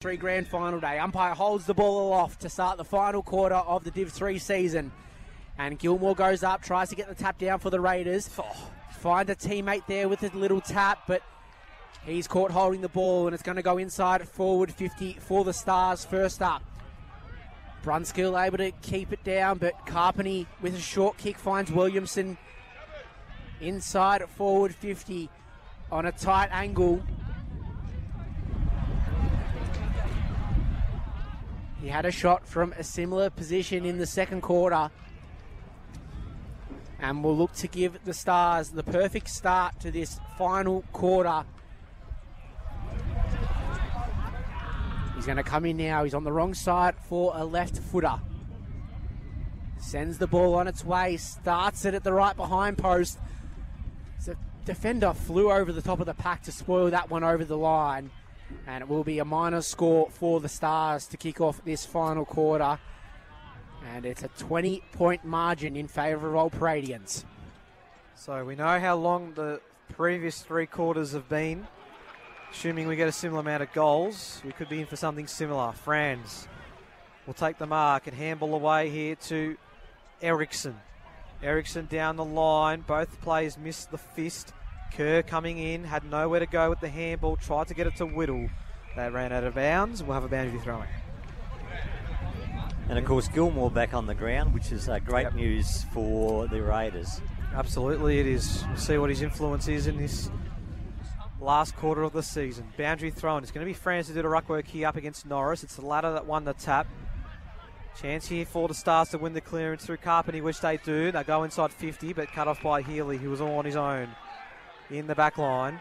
3 grand final day. Umpire holds the ball aloft to start the final quarter of the Div 3 season. And Gilmore goes up, tries to get the tap down for the Raiders. Find a teammate there with a little tap, but he's caught holding the ball, and it's going to go inside forward 50 for the Stars. First up, Brunskill able to keep it down, but Carpeney with a short kick finds Williamson inside forward 50 on a tight angle. He had a shot from a similar position in the second quarter, and will look to give the Stars the perfect start to this final quarter. He's going to come in now. He's on the wrong side for a left footer. Sends the ball on its way, starts it at the right behind post. The defender flew over the top of the pack to spoil that one over the line. And it will be a minor score for the Stars to kick off this final quarter. And it's a 20-point margin in favour of Old Paradians. So we know how long the previous 3 quarters have been. Assuming we get a similar amount of goals, we could be in for something similar. Franz will take the mark and handball away here to Eriksson. Eriksson down the line. Both players missed the fist. Kerr coming in, had nowhere to go with the handball, tried to get it to Whittle. That ran out of bounds. We'll have a boundary throwing. And of course, Gilmore back on the ground, which is great news for the Raiders. Absolutely, it is. We'll see what his influence is in this last quarter of the season. Boundary thrown. It's going to be Franz to do the ruck work here up against Norris. It's the ladder that won the tap. Chance here for the Stars to win the clearance through Carpeney, which they do. They go inside 50, but cut off by Healy, who was all on his own in the back line.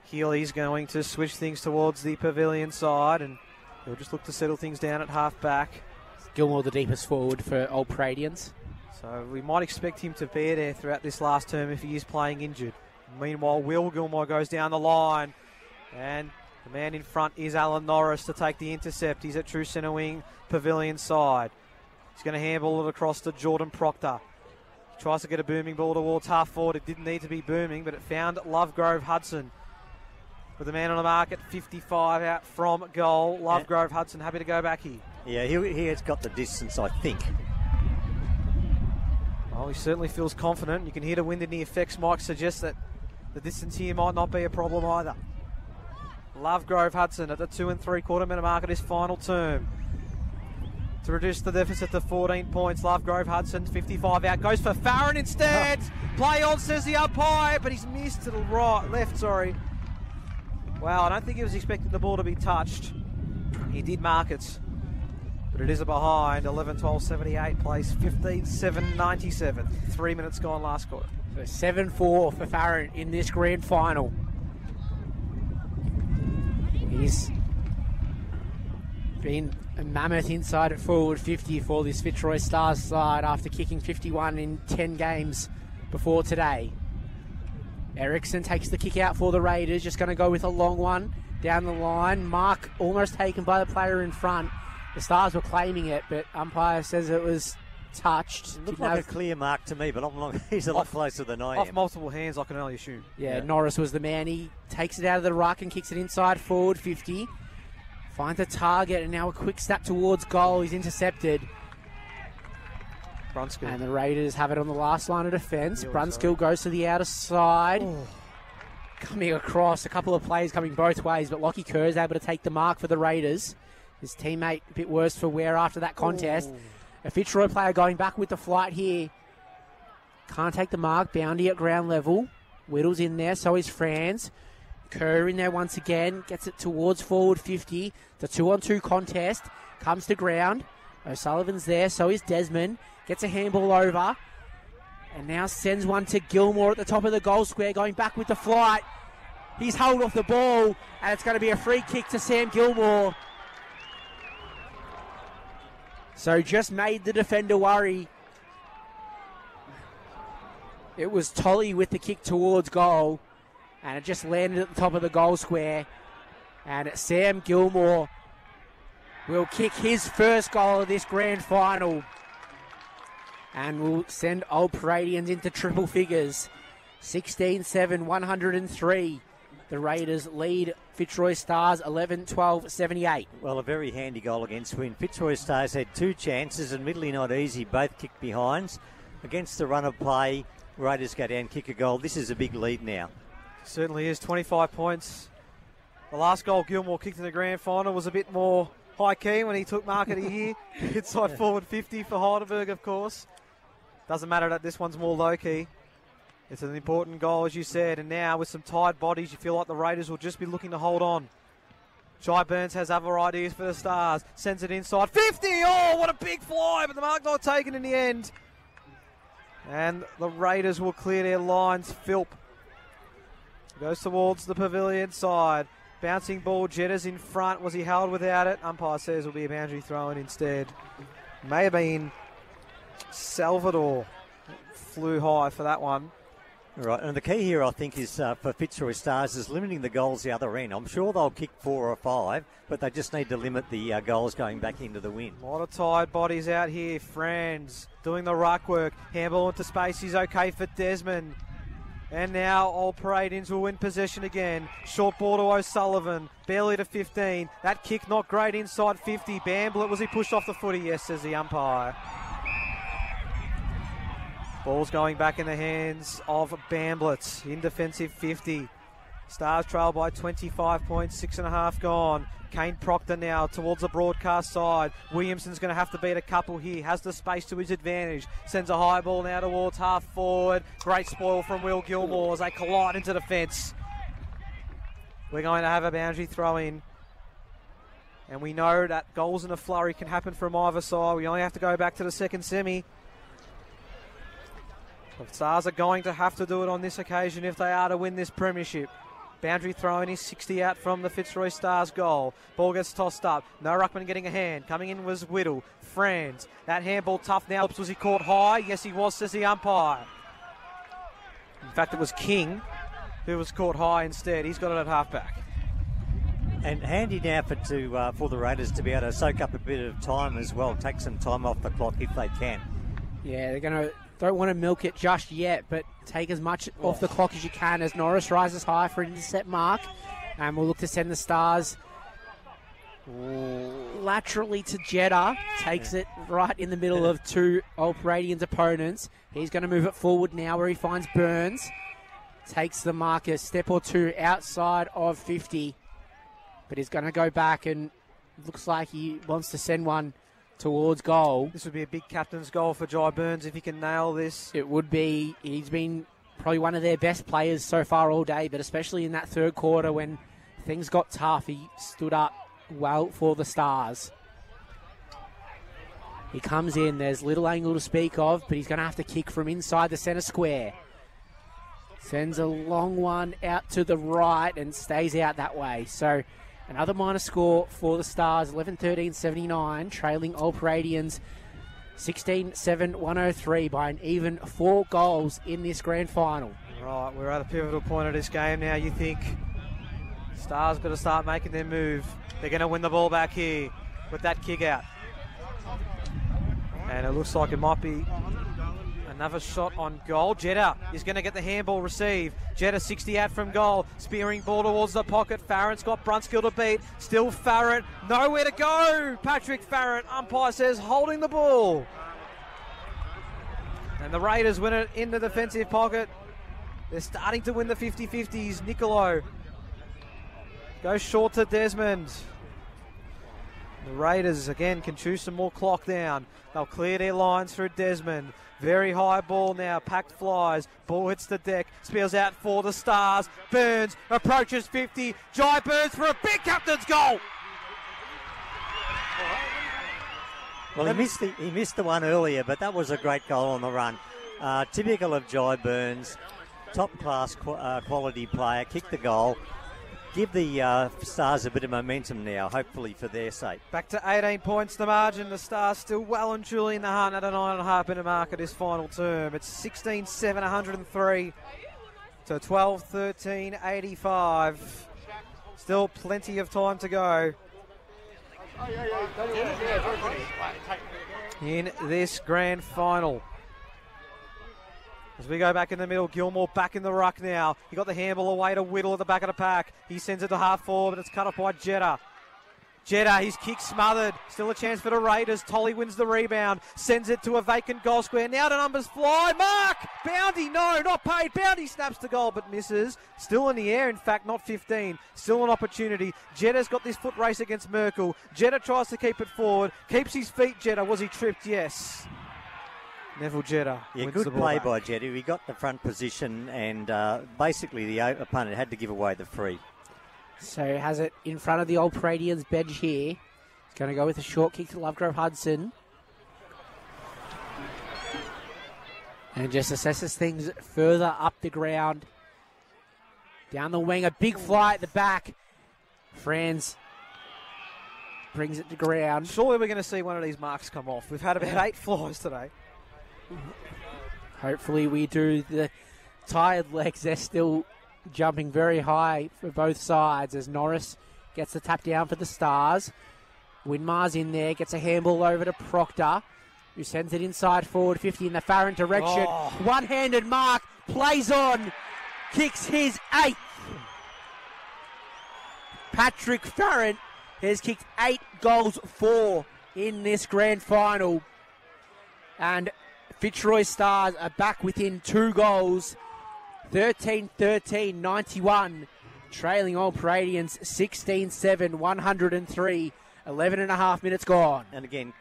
Healy's going to switch things towards the pavilion side, and he'll just look to settle things down at half back. Gilmore the deepest forward for Old Paradians. So we might expect him to be there throughout this last term if he is playing injured. Meanwhile, Will Gilmore goes down the line, and the man in front is Alan Norris to take the intercept. He's at true centre wing, pavilion side. He's going to handball it across to Jordan Proctor. He tries to get a booming ball towards half forward. It didn't need to be booming, but it found Lovegrove Hudson. With the man on the mark at 55 out from goal. Lovegrove Hudson happy to go back here. Yeah, he has got the distance, I think. Well, he certainly feels confident. You can hear the wind in the effects, Mike, suggests that the distance here might not be a problem either. Lovegrove Hudson at the 2 3/4 minute mark of his final term. To reduce the deficit to 14 points, Lovegrove Hudson, 55 out, goes for Farron instead. Play on, says the umpire, but he's missed to the left. Wow, I don't think he was expecting the ball to be touched. He did mark it, but it is a behind. 11-12-78 place, 15-7-97. 3 minutes gone last quarter. So 7-4 for Farron in this grand final. He's been a mammoth inside at forward 50 for this Fitzroy Stars side after kicking 51 in 10 games before today. Eriksson takes the kick out for the Raiders, just going to go with a long one down the line. Mark almost taken by the player in front. The Stars were claiming it, but umpire says it was touched. It looked like a clear mark to me, but he's a lot closer than I am. Off multiple hands, I can only assume. Yeah, Norris was the man. He takes it out of the ruck and kicks it inside forward 50. Finds a target, and now a quick step towards goal. He's intercepted. Brunskill. And the Raiders have it on the last line of defence. Brunskill goes to the outer side. Oh. Coming across, a couple of players coming both ways, but Lockie Kerr is able to take the mark for the Raiders. His teammate a bit worse for wear after that contest. A Fitzroy player going back with the flight here. Can't take the mark. Boundy at ground level. Whittle's in there, so is Franz. Kerr in there once again. Gets it towards forward 50. The 2-on-2 contest. Comes to ground. O'Sullivan's there, so is Desmond. Gets a handball over. And now sends one to Gilmore at the top of the goal square. Going back with the flight. He's held off the ball. And it's going to be a free kick to Sam Gilmore. So just made the defender worry. It was Tolley with the kick towards goal. And it just landed at the top of the goal square. And Sam Gilmore will kick his first goal of this grand final. And will send Old Paradians into triple figures. 16-7, 103. The Raiders lead Fitzroy Stars 11-12-78. Well, a very handy goal against Win. Fitzroy Stars had two chances, admittedly not easy, both kicked behinds. Against the run of play, Raiders go down, kick a goal. This is a big lead now. Certainly is, 25 points. The last goal Gilmore kicked in the grand final was a bit more high-key when he took mark of the year. Inside forward 50 for Heidelberg, of course. Doesn't matter that this one's more low-key. It's an important goal, as you said, and now with some tired bodies, you feel like the Raiders will just be looking to hold on. Jai Burns has other ideas for the Stars. Sends it inside. 50! Oh, what a big fly, but the mark not taken in the end. And the Raiders will clear their lines. Philp goes towards the pavilion side. Bouncing ball, Jetta's in front. Was he held without it? Umpire says will be a boundary throw-in instead. May have been Salvador. Flew high for that one. Right, and the key here, I think, is for Fitzroy Stars is limiting the goals the other end. I'm sure they'll kick 4 or 5, but they just need to limit the goals going back into the win. A lot of tired bodies out here. Franz doing the ruck work. Handball into space is okay for Desmond. And now Old Paradians will win possession again. Short ball to O'Sullivan. Barely to 15. That kick not great inside 50. Bamblett, was he pushed off the footy? Yes, says the umpire. Ball's going back in the hands of Bamblett in defensive 50. Stars trail by 25 points, 6.5 gone. Kane Proctor now towards the broadcast side. Williamson's going to have to beat a couple here. Has the space to his advantage. Sends a high ball now towards half forward. Great spoil from Will Gilmore as they collide into the fence. We're going to have a boundary throw in. And we know that goals in a flurry can happen from either side. We only have to go back to the second semi. The Stars are going to have to do it on this occasion if they are to win this premiership. Boundary throw-in is 60 out from the Fitzroy Stars goal. Ball gets tossed up. No ruckman getting a hand. Coming in was Whittle. Franz. That handball tough now. Was he caught high? Yes, he was, says the umpire. In fact, it was King who was caught high instead. He's got it at halfback. And handy now for the Raiders to be able to soak up a bit of time as well. Take some time off the clock if they can. Yeah, they're going to... Don't want to milk it just yet, but take as much off the clock as you can as Norris rises high for an intercept mark. And we'll look to send the Stars laterally to Jetta. Takes it right in the middle of two Old Paradians opponents. He's going to move it forward now where he finds Burns. Takes the mark a step or two outside of 50. But he's going to go back and looks like he wants to send one towards goal. This would be a big captain's goal for Jai Burns if he can nail this. It would be. He's been probably one of their best players so far all day, but especially in that third quarter when things got tough, he stood up well for the Stars. He comes in. There's little angle to speak of, but he's going to have to kick from inside the centre square. Sends a long one out to the right and stays out that way. So another minor score for the Stars, 11-13-79, trailing Old Paradians 16-7-103 by an even 4 goals in this grand final. Right, we're at a pivotal point of this game now. You think Stars got to start making their move. They're going to win the ball back here with that kick out. And it looks like it might be another shot on goal. Jetta is going to get the handball received. Jetta 60 out from goal. Spearing ball towards the pocket. Farrant's got Brunskill to beat. Still Farrant. Nowhere to go. Patrick Farrant, umpire says, holding the ball. And the Raiders win it in the defensive pocket. They're starting to win the 50-50s. Nicolo goes short to Desmond. The Raiders, again, can choose some more clock down. They'll clear their lines through Desmond. Very high ball now. Packed flies. Ball hits the deck. Spears out for the Stars. Burns approaches 50. Jai Burns for a big captain's goal. Well, he missed the one earlier, but that was a great goal on the run. Typical of Jai Burns. Top-class quality player. Kick the goal. Give the Stars a bit of momentum now, hopefully for their sake. Back to 18 points the margin. The Stars still well and truly in the hunt at a 9.5-minute mark of this final term. It's 16-7-103 to 12-13-85. Still plenty of time to go in this grand final. As we go back in the middle, Gilmore back in the ruck now. He got the handball away to Whittle at the back of the pack. He sends it to half forward, but it's cut off by Jetta. Jetta, his kick smothered. Still a chance for the Raiders. Tolley wins the rebound. Sends it to a vacant goal square. Now the numbers fly. Mark! Bounty, no, not paid. Bounty snaps the goal, but misses. Still in the air, in fact, not 15. Still an opportunity. Jetta's got this foot race against Merkel. Jetta tries to keep it forward. Keeps his feet, Jetta. Was he tripped? Yes. Neville Jetta. Yeah, good play by Jetta. He got the front position and basically the opponent had to give away the free. So has it in front of the old Paradians bench here. He's going to go with a short kick to Lovegrove Hudson. And just assesses things further up the ground. Down the wing, a big fly at the back. Franz brings it to ground. Surely we're going to see one of these marks come off. We've had about 8 flies today. Hopefully we do. The tired legs, they're still jumping very high for both sides as Norris gets the tap down for the Stars. Winmar's in there, gets a handball over to Proctor, who sends it inside forward 50 in the Farron direction. Oh. One-handed mark, plays on, kicks his 8th. Patrick Farron has kicked 8 goals for in this grand final. And Fitzroy Stars are back within 2 goals. 13-13, 91. Trailing Old Paradians 16-7, 103. 11 and a half minutes gone. And again,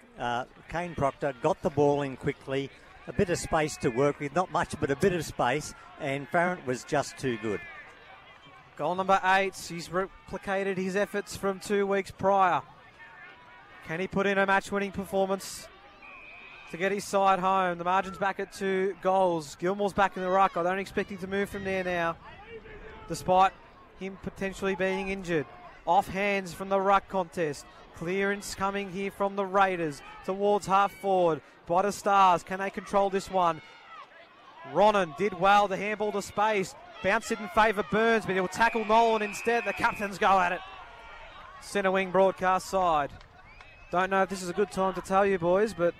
Kane Proctor got the ball in quickly. A bit of space to work with. Not much, but a bit of space. And Farron was just too good. Goal number 8. He's replicated his efforts from 2 weeks prior. Can he put in a match-winning performance to get his side home? The margin's back at 2 goals. Gilmore's back in the ruck. I don't expect him to move from there now, despite him potentially being injured. Off hands from the ruck contest. Clearance coming here from the Raiders towards half forward by the Stars. Can they control this one? Ronan did well. The handball to space. Bounced it in favour of Burns, but he'll tackle Nolan instead. The captains go at it. Centre wing broadcast side. Don't know if this is a good time to tell you, boys, but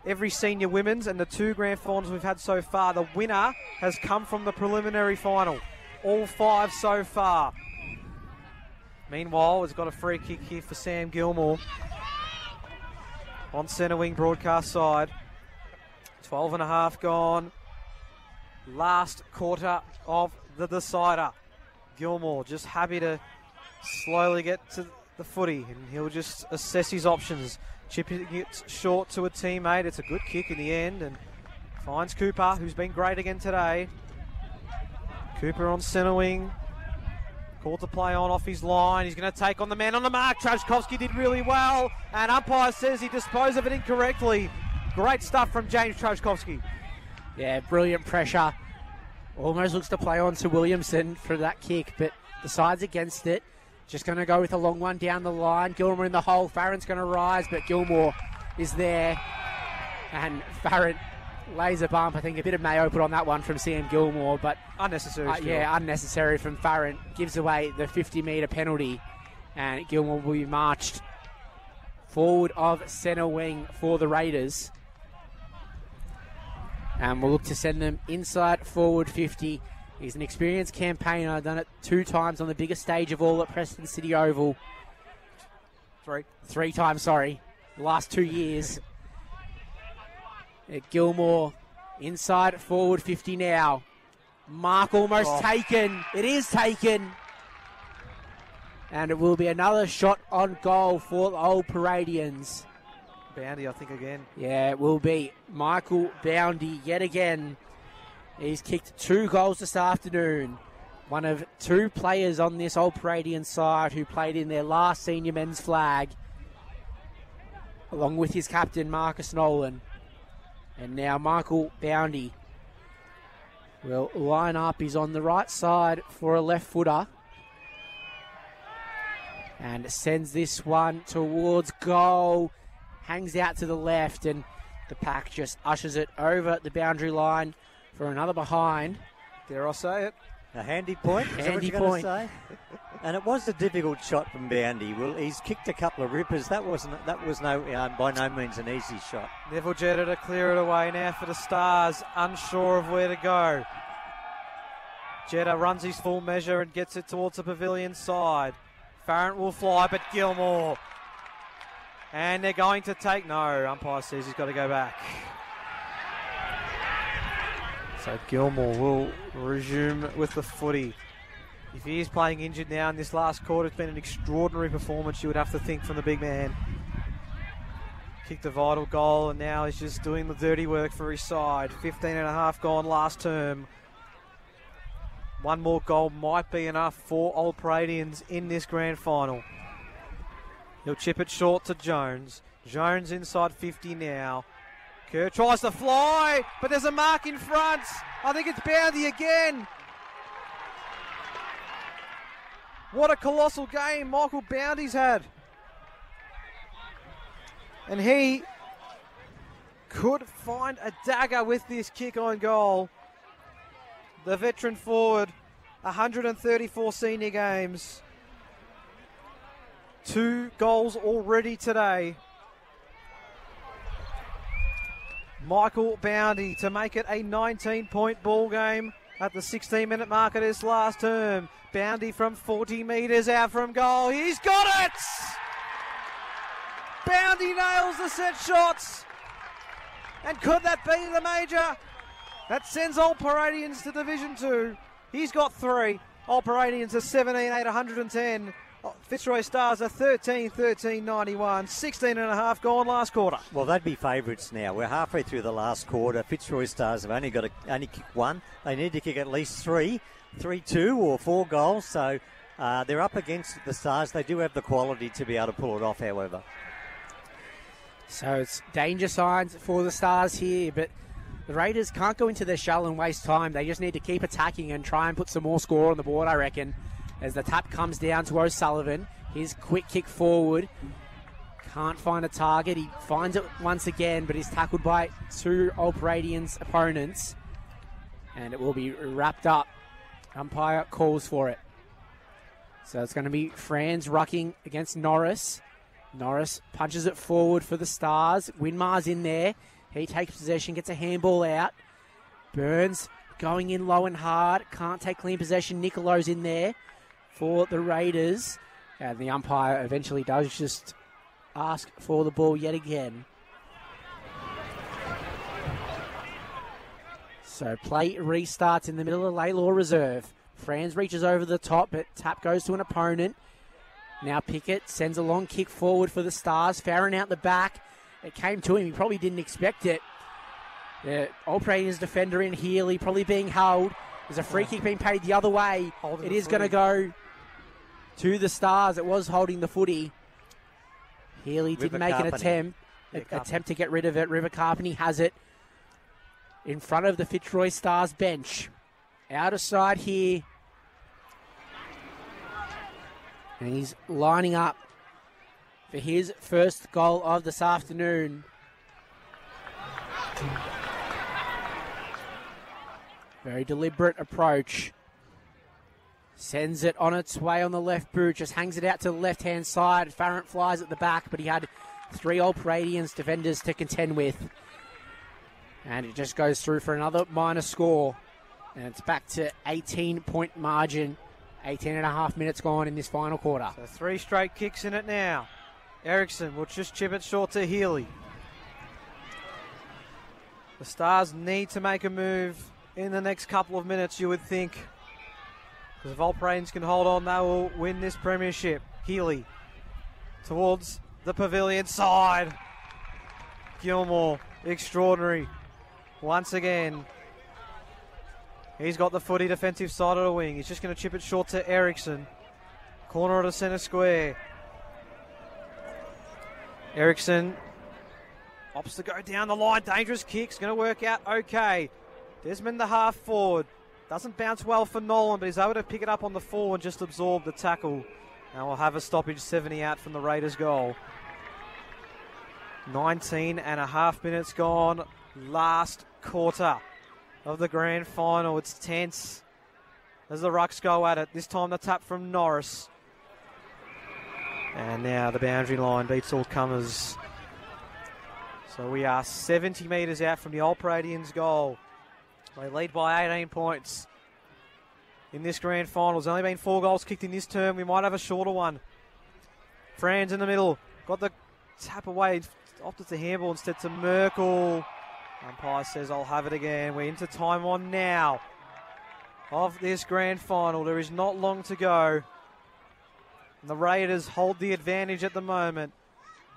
every senior women's and the 2 grand finals we've had so far, the winner has come from the preliminary final. All 5 so far. Meanwhile, it's got a free kick here for Sam Gilmore on centre wing broadcast side. 12 and a half gone. Last quarter of the decider. Gilmore just happy to slowly get to the footy, and he'll just assess his options. Chipping it short to a teammate. It's a good kick in the end and finds Cooper, who's been great again today. Cooper on centre wing. Called to play on off his line. He's going to take on the man on the mark. Trajkovski did really well, and umpire says he disposed of it incorrectly. Great stuff from James Trajkovski. Yeah, brilliant pressure. Almost looks to play on to Williamson for that kick, but decides against it. Just going to go with a long one down the line. Gilmore in the hole. Farron's going to rise, but Gilmore is there. And Farron lays a bump. I think a bit of mayo put on that one from Sam Gilmore, but unnecessary. Yeah, unnecessary from Farron. Gives away the 50-metre penalty, and Gilmore will be marched forward of centre wing for the Raiders. And we'll look to send them inside forward 50. He's an experienced campaigner, done it 2 times on the biggest stage of all at Preston City Oval. 3 times, sorry. The last 2 years. Gilmore inside forward 50 now. Mark almost taken. It is taken. And it will be another shot on goal for the old Paradians. Boundy, I think, again. Yeah, it will be Michael Boundy yet again. He's kicked 2 goals this afternoon. One of 2 players on this old Paradian side who played in their last senior men's flag, along with his captain, Marcus Nolan. And now Michael Boundy will line up. He's on the right side for a left footer. And sends this one towards goal. Hangs out to the left, and the pack just ushers it over the boundary line for another behind. Dare I say it? A handy point? Handy point. Say? And it was a difficult shot from Boundy. Well, he's kicked a couple of rippers. That was by no means an easy shot. Neville Jetta to clear it away now for the Stars, unsure of where to go. Jetta runs his full measure and gets it towards the pavilion side. Farrant will fly, but Gilmore. And they're going to take no. Umpire says he's got to go back. So Gilmore will resume with the footy. If he is playing injured now in this last quarter, it's been an extraordinary performance, you would have to think, from the big man. Kicked a vital goal, and now he's just doing the dirty work for his side. 15.5 gone last term. One more goal might be enough for Old Paradians in this grand final. He'll chip it short to Jones. Jones inside 50 now. Kerr tries to fly, but there's a mark in front. I think it's Boundy again. What a colossal game Michael Boundy's had. And he could find a dagger with this kick on goal. The veteran forward, 134 senior games. 2 goals already today. Michael Boundy to make it a 19-point ball game at the 16-minute mark of this last term. Boundy from 40 metres out from goal. He's got it! Boundy nails the set shots. And could that be the major? That sends Old Paradians to Division 2. He's got 3. Old Paradians are 17-8, 110. Fitzroy Stars are 13-91. 16.5 gone last quarter. Well, they'd be favourites now. We're halfway through the last quarter. Fitzroy Stars have only kicked 1. They need to kick at least 3, 2 or 4 goals. So they're up against the Stars. They do have the quality to be able to pull it off, however. So it's danger signs for the Stars here, but the Raiders can't go into their shell and waste time. They just need to keep attacking and try and put some more score on the board, I reckon. As the tap comes down to O'Sullivan, his quick kick forward. Can't find a target. He finds it once again, but he's tackled by 2 Old Paradians opponents. And it will be wrapped up. Umpire calls for it. So it's going to be Franz rucking against Norris. Norris punches it forward for the Stars. Winmar's in there. He takes possession, gets a handball out. Burns going in low and hard. Can't take clean possession. Nicolo's in there for the Raiders. And the umpire eventually does just ask for the ball yet again. So play restarts in the middle of Laylaw Reserve. Franz reaches over the top, but tap goes to an opponent. Now Pickett sends a long kick forward for the Stars. Farron out the back. It came to him. He probably didn't expect it. The Old Paradians defender in Healy probably being held. There's a free kick being paid the other way. It is going to go to the Stars. It was holding the footy. Healy did make an attempt to get rid of it. River Carpeny has it in front of the Fitzroy Stars bench. Out of side here. And he's lining up for his first goal of this afternoon. Very deliberate approach. Sends it on its way on the left boot. Just hangs it out to the left-hand side. Farrant flies at the back, but he had 3 Old Paradians defenders to contend with. And it just goes through for another minor score. And it's back to 18-point margin. 18.5 minutes gone in this final quarter. So 3 straight kicks in it now. Eriksson will just chip it short to Healy. The Stars need to make a move in the next couple of minutes, you would think. Because if Old Paradians can hold on, they will win this premiership. Healy towards the pavilion side. Gilmore, extraordinary. Once again, he's got the footy defensive side of the wing. He's just going to chip it short to Eriksson. Corner of the centre square. Eriksson opts to go down the line. Dangerous kick's going to work out okay. Desmond, the half forward. Doesn't bounce well for Nolan, but he's able to pick it up on the forward and just absorb the tackle. And we'll have a stoppage, 70 out from the Raiders' goal. 19.5 minutes gone. Last quarter of the grand final. It's tense as the Rucks go at it. This time the tap from Norris. And now the boundary line beats all comers. So we are 70 metres out from the old Paradians goal. They lead by 18 points in this grand final. There's only been 4 goals kicked in this term. We might have a shorter one. Franz in the middle. Got the tap away. Opted to handball instead to Merkel. Umpire says, I'll have it again. We're into time on now of this grand final. There is not long to go. And the Raiders hold the advantage at the moment.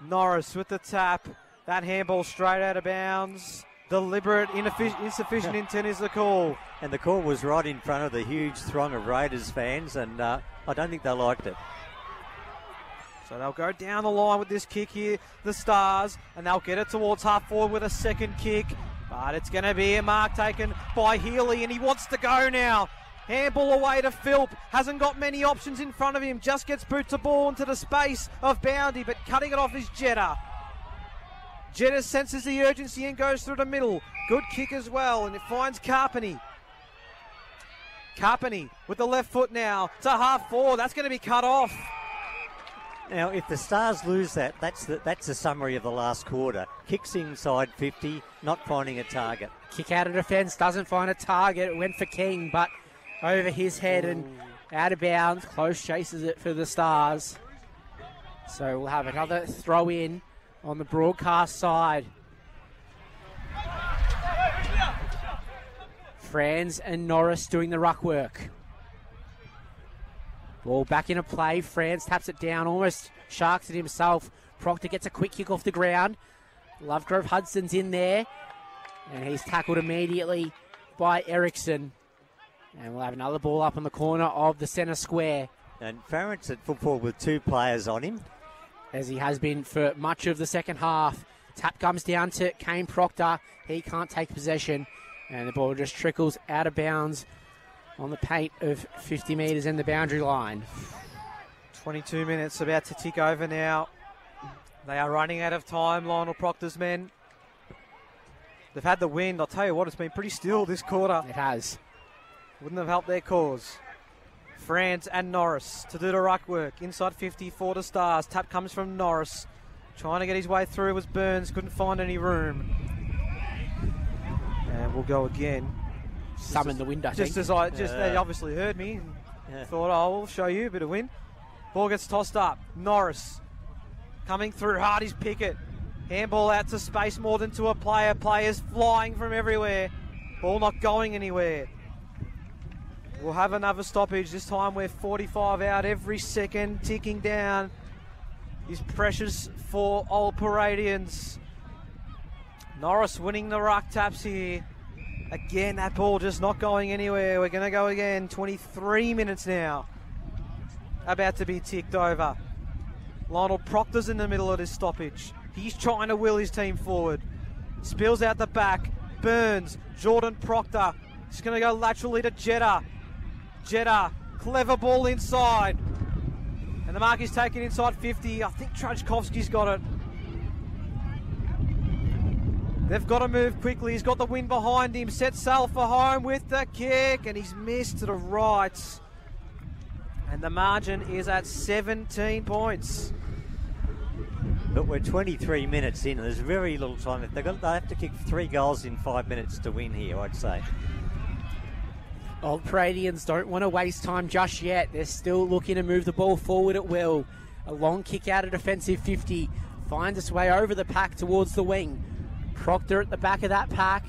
Norris with the tap. That handball straight out of bounds. Deliberate, insufficient intent is the call. And the call was right in front of the huge throng of Raiders fans, and I don't think they liked it. So they'll go down the line with this kick here, the Stars, and they'll get it towards half forward with a second kick. But it's going to be a mark taken by Healy, and he wants to go now. Handball away to Philp. Hasn't got many options in front of him. Just gets boots the ball into the space of Boundy, but cutting it off is Jetta. Jetta senses the urgency and goes through the middle. Good kick as well, and it finds Carpeney. Carpeney with the left foot now to half forward. That's going to be cut off. Now, if the Stars lose that, that's the summary of the last quarter. Kicks inside 50, not finding a target. Kick out of defence, doesn't find a target. It went for King, but over his head and out of bounds. Close chases it for the Stars. So we'll have another throw in on the broadcast side. Franz and Norris doing the ruck work. Ball back into play. Franz taps it down, almost sharks it himself. Proctor gets a quick kick off the ground. Lovegrove Hudson's in there, and he's tackled immediately by Eriksson. And we'll have another ball up in the corner of the centre square. And Farrant's at football with 2 players on him, as he has been for much of the second half. Tap comes down to Kane Proctor. He can't take possession, and the ball just trickles out of bounds on the paint of 50 metres in the boundary line. 22 minutes about to tick over now. They are running out of time, Lionel Proctor's men. They've had the wind. I'll tell you what, it's been pretty still this quarter. It has. Wouldn't have helped their cause. Franz and Norris to do the ruck work. Inside 50 for the Stars. Tap comes from Norris. Trying to get his way through was Burns. Couldn't find any room. And we'll go again. Summon the wind, I think. They obviously heard me. And thought, I'll show you a bit of wind. Ball gets tossed up. Norris coming through hard is Pickett. Handball out to space more than to a player. Players flying from everywhere. Ball not going anywhere. We'll have another stoppage. This time we're 45 out. Every second ticking down is precious for old Paradians. Norris winning the ruck taps here. Again, that ball just not going anywhere. We're going to go again. 23 minutes now. About to be ticked over. Lionel Proctor's in the middle of this stoppage. He's trying to will his team forward. Spills out the back. Burns. Jordan Proctor. He's going to go laterally to Jetta. Jetta. Clever ball inside. And the mark is taken inside 50. I think Trajkovski's got it. They've got to move quickly. He's got the wind behind him. Sets sail for home with the kick. And he's missed to the right. And the margin is at 17 points. But we're 23 minutes in. There's very little time. They have to kick 3 goals in 5 minutes to win here, I'd say. Old Paradians don't want to waste time just yet. They're still looking to move the ball forward at will. A long kick out of defensive 50. Finds its way over the pack towards the wing. Proctor at the back of that pack.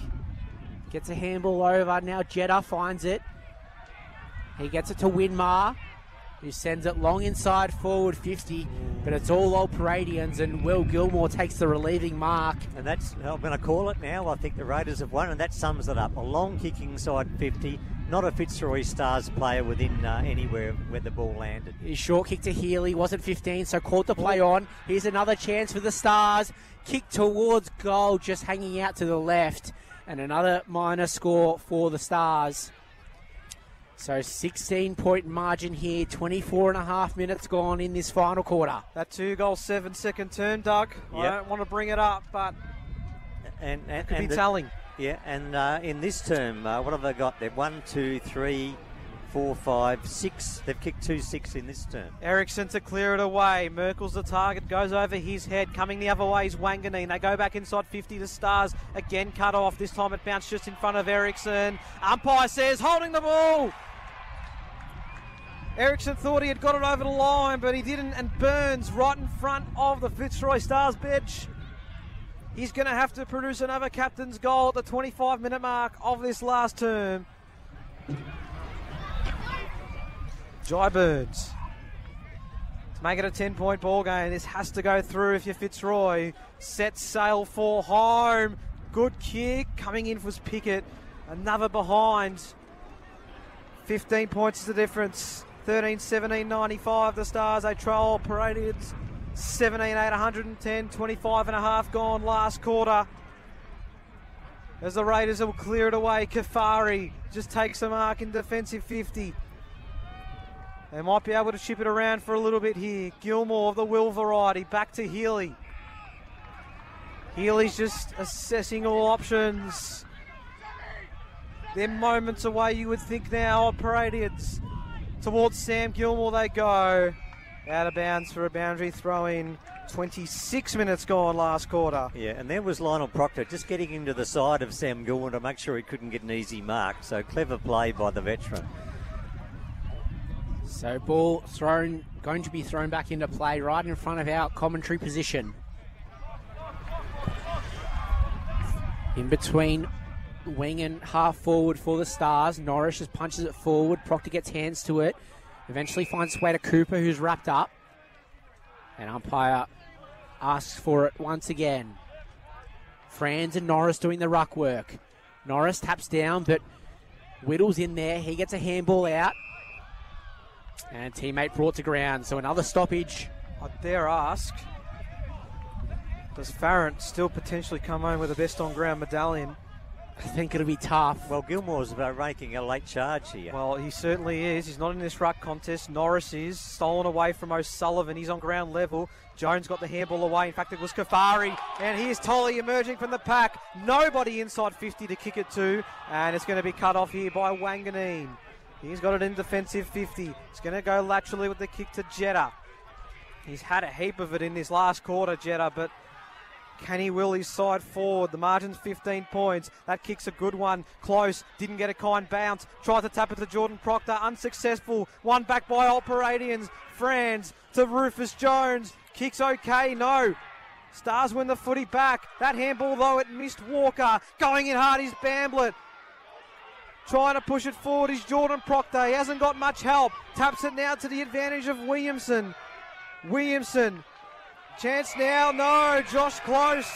Gets a handball over. Now Jetta finds it. He gets it to Winmar, who sends it long inside forward 50. But it's all old Paradians, and Will Gilmore takes the relieving mark. And that's, I'm going to call it now. I think the Raiders have won, and that sums it up. A long kick inside 50. Not a Fitzroy Stars player within anywhere where the ball landed. His short kick to Healy wasn't 15, so caught the play on. Here's another chance for the Stars. Kick towards goal, just hanging out to the left. And another minor score for the Stars. So 16-point margin here, 24 and a half minutes gone in this final quarter. That 2-goal, 7-second turn, Doug. Yep. I don't want to bring it up, but it could be telling. Yeah, and in this term, what have they got? They're 1, 2, 3, 4, 5, 6. They've kicked 2-6 in this term. Ericsson to clear it away. Merkel's the target, goes over his head. Coming the other way is Wanganeen. They go back inside 50 to Stars. Again cut off. This time it bounced just in front of Ericsson. Umpire says holding the ball. Ericsson thought he had got it over the line, but he didn't, and Burns right in front of the Fitzroy Stars bench. He's going to have to produce another captain's goal at the 25-minute mark of this last term. Jai Burns to make it a 10-point ball game. This has to go through if you're Fitzroy. Set sail for home. Good kick. Coming in was Pickett. Another behind. 15 points is the difference. 13-17-95 the Stars. They trail Paradians 17-8, 110, 25 and a half gone last quarter. As the Raiders will clear it away. Kafari just takes a mark in defensive 50. They might be able to chip it around for a little bit here. Gilmore of the Will variety. Back to Healy. Healy's just assessing all options. They're moments away, you would think now, of Paradians. Towards Sam Gilmore they go. Out of bounds for a boundary throw-in. 26 minutes gone last quarter. Yeah, and there was Lionel Proctor just getting into the side of Sam Gilmore to make sure he couldn't get an easy mark. So clever play by the veteran. So ball going to be thrown back into play right in front of our commentary position. In between wing and half forward for the Stars. Norris just punches it forward. Proctor gets hands to it. Eventually finds its way to Cooper, who's wrapped up. And umpire asks for it once again. Franz and Norris doing the ruck work. Norris taps down, but Whittle's in there. He gets a handball out. And teammate brought to ground. So another stoppage. I dare ask, does Farrant still potentially come home with a best on ground medallion? I think it'll be tough. Well, Gilmore's making a late charge here. Well, he certainly is. He's not in this ruck contest. Norris is stolen away from O'Sullivan. He's on ground level. Jones got the handball away. In fact, it was Kafari. And here's Tolley emerging from the pack. Nobody inside 50 to kick it to. And it's going to be cut off here by Wanganeen. He's got it in defensive 50. He's going to go laterally with the kick to Jetta. He's had a heap of it in this last quarter, Jetta, but can he will his side forward? The margin's 15 points. That kick's a good one. Close. Didn't get a kind bounce. Tried to tap it to Jordan Proctor. Unsuccessful. One back by Old Paradians. Franz to Rufus Jones. Kick's okay. No. Stars win the footy back. That handball, though, it missed Walker. Going in hard is Bamblett. Trying to push it forward is Jordan Proctor. He hasn't got much help. Taps it now to the advantage of Williamson. Williamson. Chance now, no, Josh Close.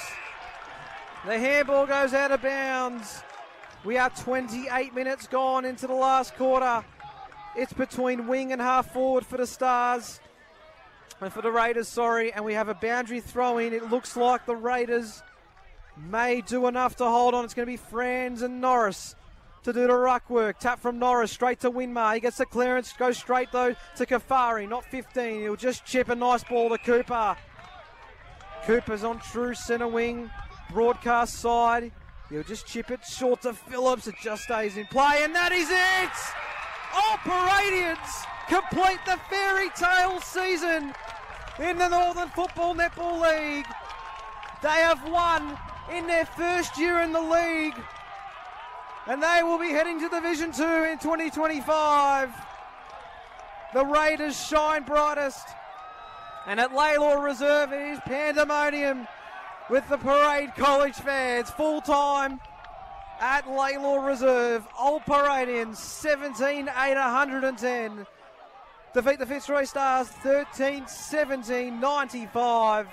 The handball goes out of bounds. We are 28 minutes gone into the last quarter. It's between wing and half forward for the Stars. And for the Raiders, sorry. And we have a boundary throw in. It looks like the Raiders may do enough to hold on. It's going to be Franz and Norris to do the ruck work. Tap from Norris straight to Winmar. He gets the clearance, goes straight though to Kafari. Not 15. He'll just chip a nice ball to Cooper. Cooper's on true centre wing, broadcast side. He'll just chip it short to Phillips. It just stays in play, and that is it! Oh, Paradians complete the fairy tale season in the Northern Football Netball League. They have won in their first year in the league, and they will be heading to Division 2 in 2025. The Raiders shine brightest. And at Laylaw Reserve, it is pandemonium with the Parade College fans. Full time at Laylaw Reserve. Old Paradians 17-8, 110. Defeat the Fitzroy Stars 13-17, 95.